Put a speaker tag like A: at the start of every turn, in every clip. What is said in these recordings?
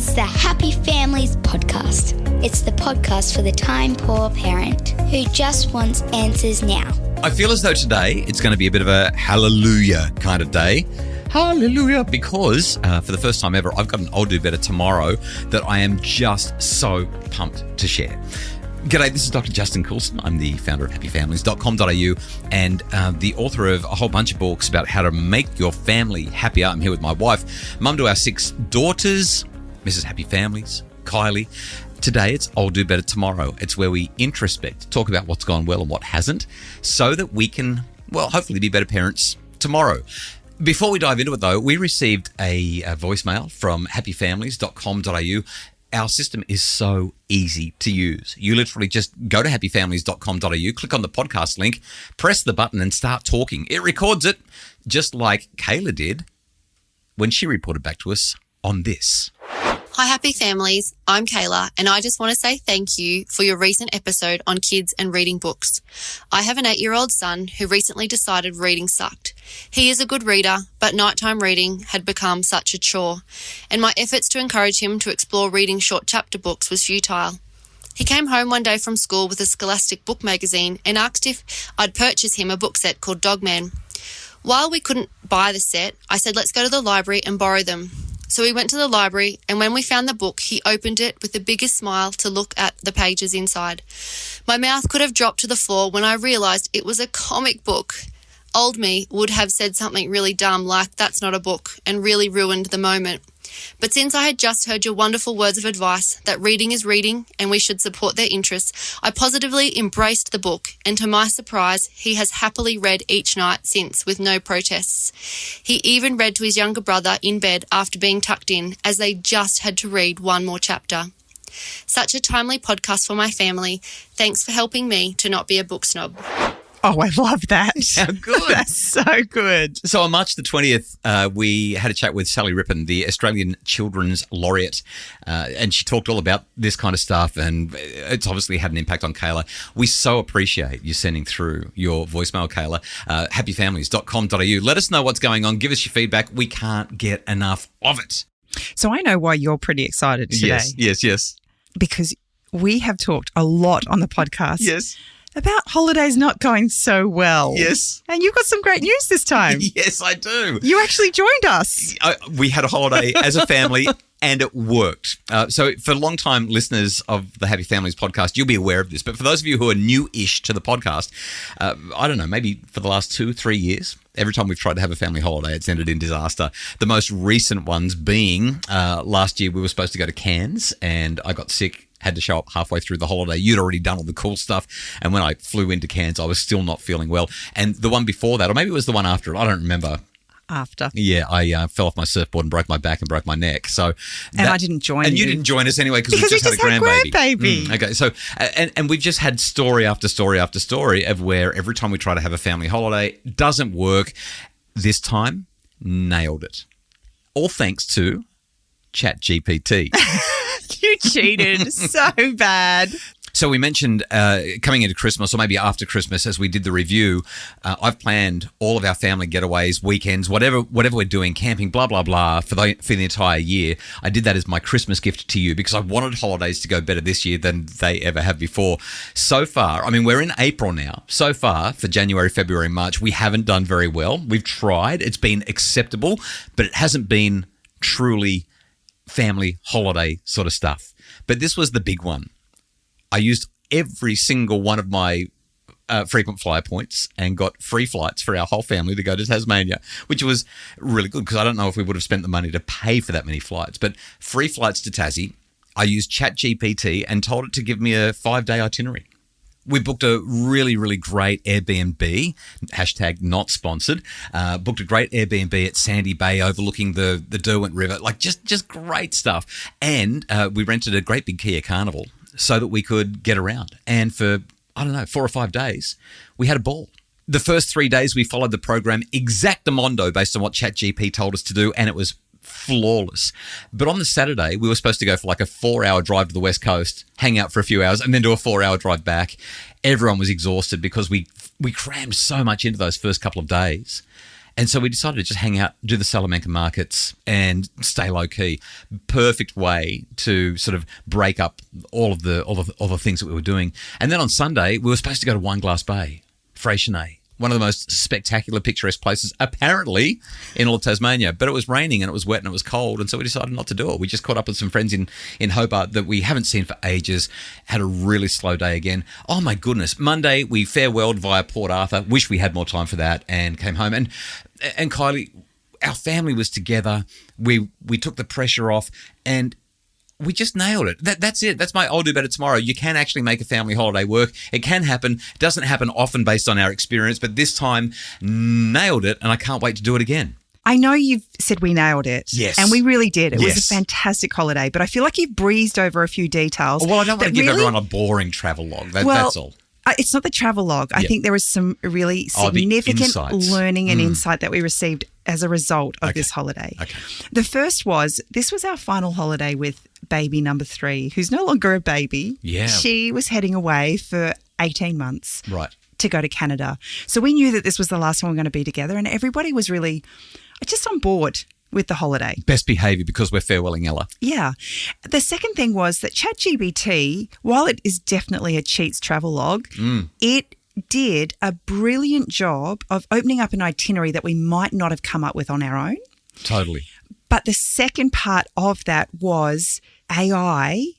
A: It's the Happy Families podcast. It's the podcast for the time-poor parent who just wants answers now.
B: I feel as though today it's going to be a bit of a hallelujah kind of day. Hallelujah, because for the first time ever, I've got an I'll Do Better tomorrow that I am just so pumped to share. G'day, this is Dr. Justin Coulson. I'm the founder of happyfamilies.com.au and the author of a whole bunch of books about how to make your family happier. I'm here with my wife, mum to our 6 daughters, Mrs. Happy Families, Kylie. Today, it's I'll Do Better Tomorrow. It's where we introspect, talk about what's gone well and what hasn't, so that we can, well, hopefully be better parents tomorrow. Before we dive into it, though, we received a voicemail from happyfamilies.com.au. Our system is so easy to use. You literally just go to happyfamilies.com.au, click on the podcast link, press the button and start talking. It records it just like Kayla did when she reported back to us on this.
C: Hi, Happy Families. I'm Kayla, and I just want to say thank you for your recent episode on kids and reading books. I have an 8-year-old son who recently decided reading sucked. He is a good reader, but nighttime reading had become such a chore, and my efforts to encourage him to explore reading short chapter books was futile. He came home one day from school with a Scholastic book magazine and asked if I'd purchase him a book set called Dogman. While we couldn't buy the set, I said let's go to the library and borrow them. So we went to the library, and when we found the book, he opened it with the biggest smile to look at the pages inside. My mouth could have dropped to the floor when I realised it was a comic book. Old me would have said something really dumb like, that's not a book, and really ruined the moment. But since I had just heard your wonderful words of advice that reading is reading and we should support their interests, I positively embraced the book, and to my surprise, he has happily read each night since with no protests. He even read to his younger brother in bed after being tucked in, as they just had to read one more chapter. Such a timely podcast for my family. Thanks for helping me to not be a book snob.
D: Oh, I love that.
B: How good.
D: That's so good.
B: So on March the 20th, we had a chat with Sally Rippon, the Australian Children's Laureate, and she talked all about this kind of stuff, and it's obviously had an impact on Kayla. We so appreciate you sending through your voicemail, Kayla. Happyfamilies.com.au. Let us know what's going on. Give us your feedback. We can't get enough of it.
D: So I know why you're pretty excited today.
B: Yes.
D: Because we have talked a lot on the podcast.
B: Yes.
D: About holidays not going so well.
B: Yes.
D: And you've got some great news this time.
B: Yes, I do.
D: You actually joined us.
B: We had a holiday as a family and it worked. So for long-time listeners of the Happy Families podcast, you'll be aware of this. But for those of you who are new-ish to the podcast, I don't know, maybe for the last 2-3 years, every time we've tried to have a family holiday, it's ended in disaster. The most recent ones being last year we were supposed to go to Cairns and I got sick. Had to show up halfway through the holiday. You'd already done all the cool stuff. And when I flew into Cairns, I was still not feeling well. And the one before that, or maybe it was the one after it, I don't remember.
D: After.
B: Yeah, I fell off my surfboard and broke my back and broke my neck. So
D: and I didn't join you.
B: And you didn't join us anyway because we just had a grandbaby. Okay, so and we've just had story after story after story of where every time we try to have a family holiday, doesn't work. This time, nailed it. All thanks to ChatGPT.
D: You cheated so bad.
B: So we mentioned coming into Christmas or maybe after Christmas as we did the review, I've planned all of our family getaways, weekends, whatever we're doing, camping, blah, blah, blah, for the entire year. I did that as my Christmas gift to you because I wanted holidays to go better this year than they ever have before. So far, I mean, we're in April now. So far, for January, February, March, we haven't done very well. We've tried. It's been acceptable, but it hasn't been truly family holiday sort of stuff. But this was the big one. I used every single one of my frequent flyer points and got free flights for our whole family to go to Tasmania, which was really good because I don't know if we would have spent the money to pay for that many flights. But free flights to Tassie. I used ChatGPT and told it to give me a 5-day itinerary. We booked a really, really great Airbnb, hashtag not sponsored, booked a great Airbnb at Sandy Bay overlooking the Derwent River, like just great stuff. And we rented a great big Kia Carnival so that we could get around. And for, 4 or 5 days, we had a ball. The first 3 days we followed the program exactamundo based on what ChatGPT told us to do, and it was flawless. But on the Saturday, we were supposed to go for like a 4-hour drive to the West Coast, hang out for a few hours, and then do a 4-hour drive back. Everyone was exhausted because we crammed so much into those first couple of days. And so we decided to just hang out, do the Salamanca markets and stay low key. Perfect way to sort of break up all of the things that we were doing. And then on Sunday, we were supposed to go to One Glass Bay, Freycinet, one of the most spectacular, picturesque places apparently in all of Tasmania. But it was raining and it was wet and it was cold, and so we decided not to do it. We just caught up with some friends in Hobart that we haven't seen for ages, had a really slow day again. Oh my goodness. Monday, we farewelled via Port Arthur. Wish we had more time for that, and came home. And Kylie, our family was together. We took the pressure off, and we just nailed it. That's it. That's my I'll do better tomorrow. You can actually make a family holiday work. It can happen. It doesn't happen often based on our experience, but this time nailed it, and I can't wait to do it again.
D: I know you've said we nailed it.
B: Yes.
D: And we really did. It was
B: Yes.
D: a fantastic holiday, but I feel like you've breezed over a few details.
B: Well, I don't want to give
D: really-
B: everyone a boring travel log. That's all.
D: It's not the travel log. I
B: Yeah.
D: think there was some really
B: The
D: significant
B: insights.
D: learning and insight that we received as a result of this holiday.
B: Okay.
D: The first was, this was our final holiday with baby number 3, who's no longer a baby.
B: Yeah.
D: She was heading away for 18 months.
B: Right.
D: To go to Canada. So we knew that this was the last time we were going to be together, and everybody was really just on board with the holiday.
B: Best behaviour because we're farewelling Ella.
D: Yeah. The second thing was that ChatGPT, while it is definitely a cheats travel log, it did a brilliant job of opening up an itinerary that we might not have come up with on our own.
B: Totally.
D: But the second part of that was AI,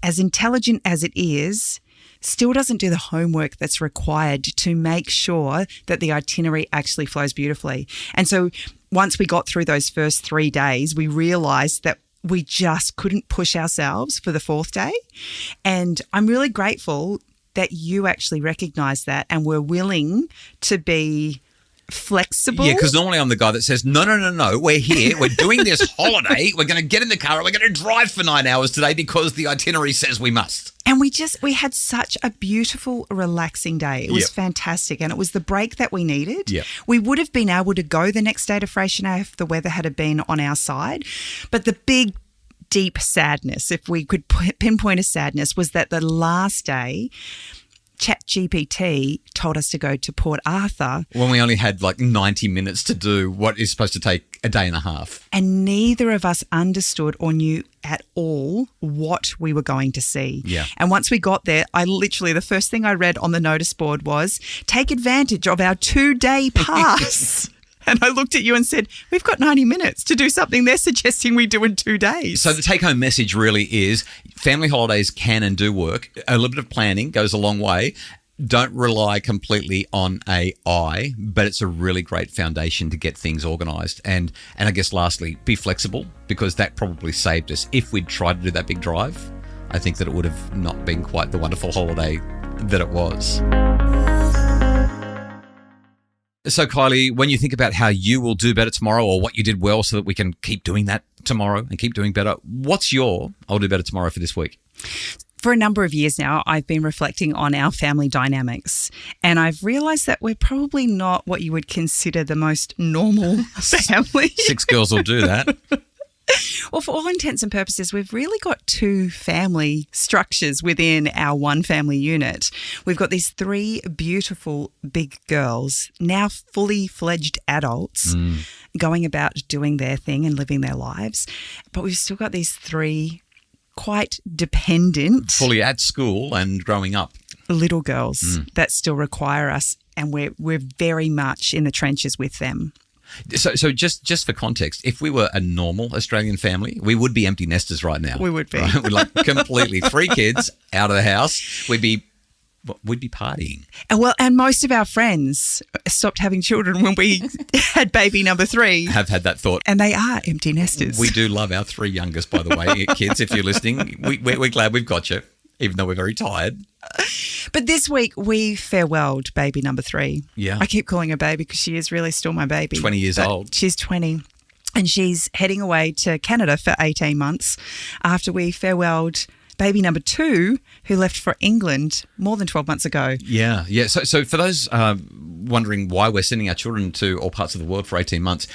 D: as intelligent as it is, still doesn't do the homework that's required to make sure that the itinerary actually flows beautifully. And so once we got through those first 3 days, we realised that we just couldn't push ourselves for the 4th day. And I'm really grateful that you actually recognised that and were willing to be flexible.
B: Yeah, because normally I'm the guy that says, no, we're here. We're doing this holiday. We're going to get in the car and we're going to drive for 9 hours today because the itinerary says we must.
D: And we had such a beautiful, relaxing day. It was fantastic. And it was the break that we needed.
B: Yep.
D: We would have been able to go the next day to Freycinet if the weather had been on our side. But the big, deep sadness, if we could pinpoint a sadness, was that the last day, ChatGPT told us to go to Port Arthur.
B: When we only had like 90 minutes to do what is supposed to take a day and a half.
D: And neither of us understood or knew at all what we were going to see.
B: Yeah.
D: And once we got there, the first thing I read on the notice board was, take advantage of our 2-day pass. And I looked at you and said, we've got 90 minutes to do something they're suggesting we do in 2 days.
B: So the take-home message really is family holidays can and do work. A little bit of planning goes a long way. Don't rely completely on AI, but it's a really great foundation to get things organised. And I guess lastly, be flexible, because that probably saved us. If we'd tried to do that big drive, I think that it would have not been quite the wonderful holiday that it was. So, Kylie, when you think about how you will do better tomorrow or what you did well so that we can keep doing that tomorrow and keep doing better, what's your I'll do better tomorrow for this week?
D: For a number of years now, I've been reflecting on our family dynamics, and I've realised that we're probably not what you would consider the most normal family.
B: 6 girls will do that.
D: Well, for all intents and purposes, we've really got 2 family structures within our one family unit. We've got these 3 beautiful big girls, now fully fledged adults, going about doing their thing and living their lives. But we've still got these 3 quite dependent,
B: Fully at school and growing up.
D: little girls that still require us, and we're very much in the trenches with them.
B: So just for context, if we were a normal Australian family, we would be empty nesters right now.
D: We would be.
B: Right? We're like completely 3 kids out of the house. We'd be partying.
D: And most of our friends stopped having children when we had baby number 3.
B: Have had that thought.
D: And they are empty nesters.
B: We do love our 3 youngest, by the way, kids. If you're listening, we're glad we've got you, even though we're very tired.
D: But this week we farewelled baby number 3.
B: Yeah.
D: I keep calling her baby because she is really still my baby.
B: 20 years
D: But
B: old.
D: She's 20. And she's heading away to Canada for 18 months after we farewelled baby number 2, who left for England more than 12 months ago.
B: Yeah. So for those wondering why we're sending our children to all parts of the world for 18 months,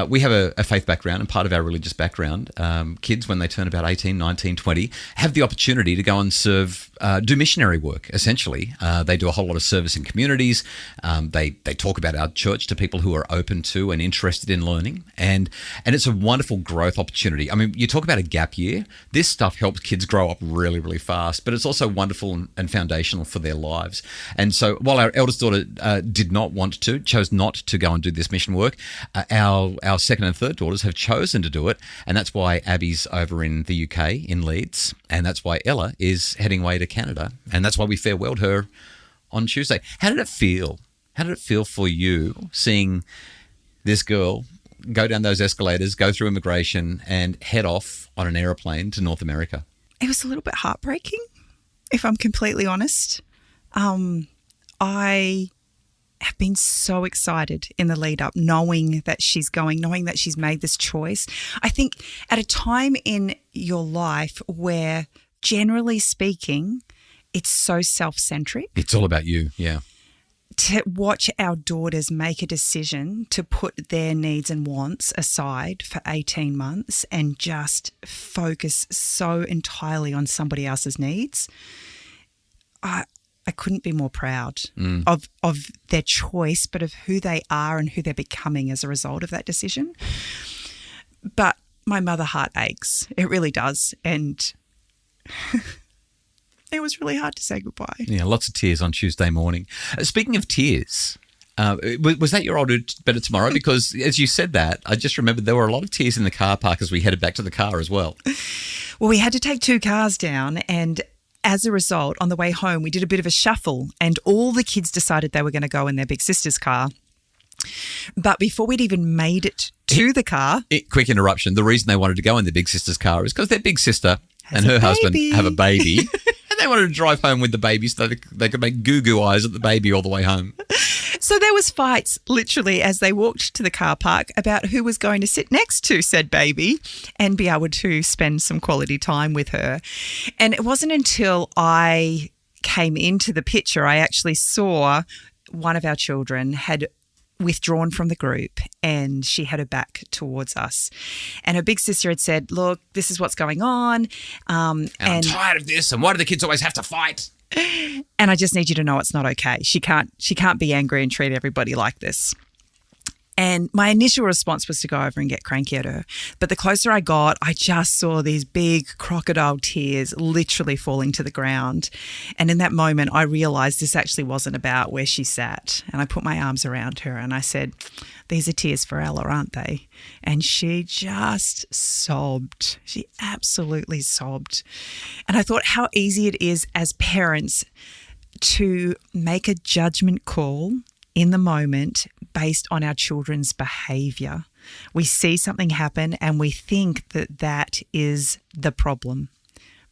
B: we have a faith background, and part of our religious background, kids, when they turn about 18, 19, 20, have the opportunity to go and serve, do missionary work, essentially. They do a whole lot of service in communities. They talk about our church to people who are open to and interested in learning. And it's a wonderful growth opportunity. I mean, you talk about a gap year. This stuff helps kids grow up really, really fast, but it's also wonderful and foundational for their lives. And so while our eldest daughter chose not to go and do this mission work, our second and third daughters have chosen to do it. And that's why Abby's over in the UK, in Leeds. And that's why Ella is heading away to Canada. And that's why we farewelled her on Tuesday. How did it feel? How did it feel for you seeing this girl go down those escalators, go through immigration, and head off on an aeroplane to North America?
D: It was a little bit heartbreaking, if I'm completely honest. I have been so excited in the lead up, knowing that she's going, knowing that she's made this choice. I think at a time in your life where, generally speaking, it's so self-centric.
B: It's all about you, yeah.
D: To watch our daughters make a decision to put their needs and wants aside for 18 months and just focus so entirely on somebody else's needs, I couldn't be more proud of their choice, but of who they are and who they're becoming as a result of that decision. But my mother heart aches. It really does. And it was really hard to say goodbye.
B: Yeah, lots of tears on Tuesday morning. Speaking of tears, was that your older better tomorrow? Because as you said that, I just remembered there were a lot of tears in the car park as we headed back to the car as well.
D: Well, we had to take 2 cars down, and as a result, on the way home, we did a bit of a shuffle, and all the kids decided they were going to go in their big sister's car. But before we'd even made it to the car...
B: Quick interruption. The reason they wanted to go in their big sister's car is because their big sister and her husband have a baby. And they wanted to drive home with the baby so they could make goo-goo eyes at the baby all the way home.
D: So there was fights, literally, as they walked to the car park about who was going to sit next to said baby and be able to spend some quality time with her. And it wasn't until I came into the picture, I actually saw one of our children had withdrawn from the group and she had her back towards us. And her big sister had said, look, this is what's going on.
B: And I'm tired of this. And why do the kids always have to fight?
D: And I just need you to know it's not okay. She can't be angry and treat everybody like this. And my initial response was to go over and get cranky at her. But the closer I got, I just saw these big crocodile tears literally falling to the ground. And in that moment, I realised this actually wasn't about where she sat. And I put my arms around her and I said, these are tears for Ella, aren't they? And she just sobbed. She absolutely sobbed. And I thought how easy it is as parents to make a judgment call in the moment based on our children's behaviour. We see something happen and we think that that is the problem.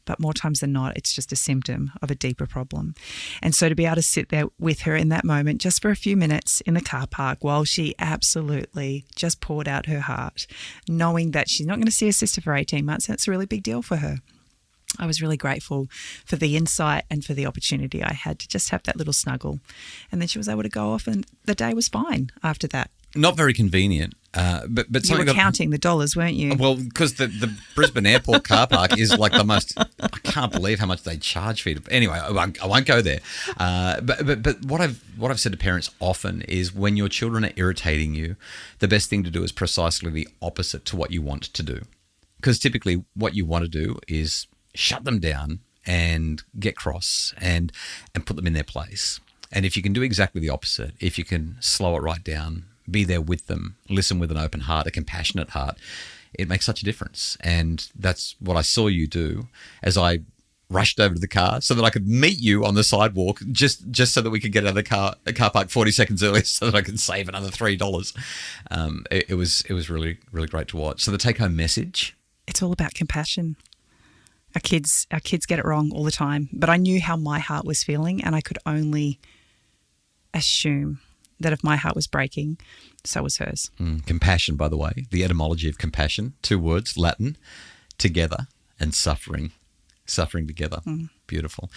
D: But more times than not, it's just a symptom of a deeper problem. And so to be able to sit there with her in that moment, just for a few minutes in the car park while she absolutely just poured out her heart, knowing that she's not going to see her sister for 18 months, that's a really big deal for her. I was really grateful for the insight and for the opportunity I had to just have that little snuggle. And then she was able to go off and the day was fine after that.
B: Not very convenient. But
D: you were counting the dollars, weren't you?
B: Well, because the Brisbane Airport car park is like the most... I can't believe how much they charge for it. Anyway, I won't go there. But what I've said to parents often is when your children are irritating you, the best thing to do is precisely the opposite to what you want to do. Because typically what you want to do is shut them down and get cross and put them in their place. And if you can do exactly the opposite, if you can slow it right down, be there with them, listen with an open heart, a compassionate heart, it makes such a difference. And that's what I saw you do as I rushed over to the car so that I could meet you on the sidewalk just so that we could get out of the car park 40 seconds earlier so that I could save another $3. It was really, really great to watch. So the take-home message?
D: It's all about compassion. Our kids get it wrong all the time, but I knew how my heart was feeling and I could only assume that if my heart was breaking, so was hers.
B: Compassion, by the way, the etymology of compassion, 2 words, Latin, together, and suffering together. Beautiful.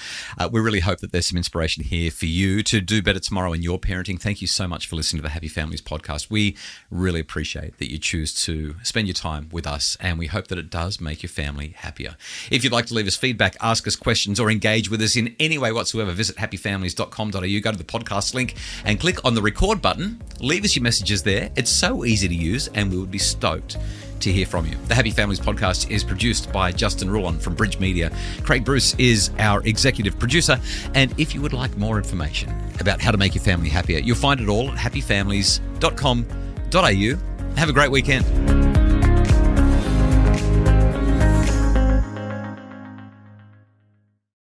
B: We really hope that there's some inspiration here for you to do better tomorrow in your parenting. Thank you so much for listening to the Happy Families podcast. We really appreciate that you choose to spend your time with us, and we hope that it does make your family happier. If you'd like to leave us feedback, ask us questions, or engage with us in any way whatsoever, visit happyfamilies.com.au, go to the podcast link and click on the record button. Leave us your messages there. It's so easy to use, and we would be stoked to hear from you. The Happy Families podcast is produced by Justin Rulon from Bridge Media. Craig Bruce is our executive producer. And if you would like more information about how to make your family happier, you'll find it all at happyfamilies.com.au. Have a great weekend.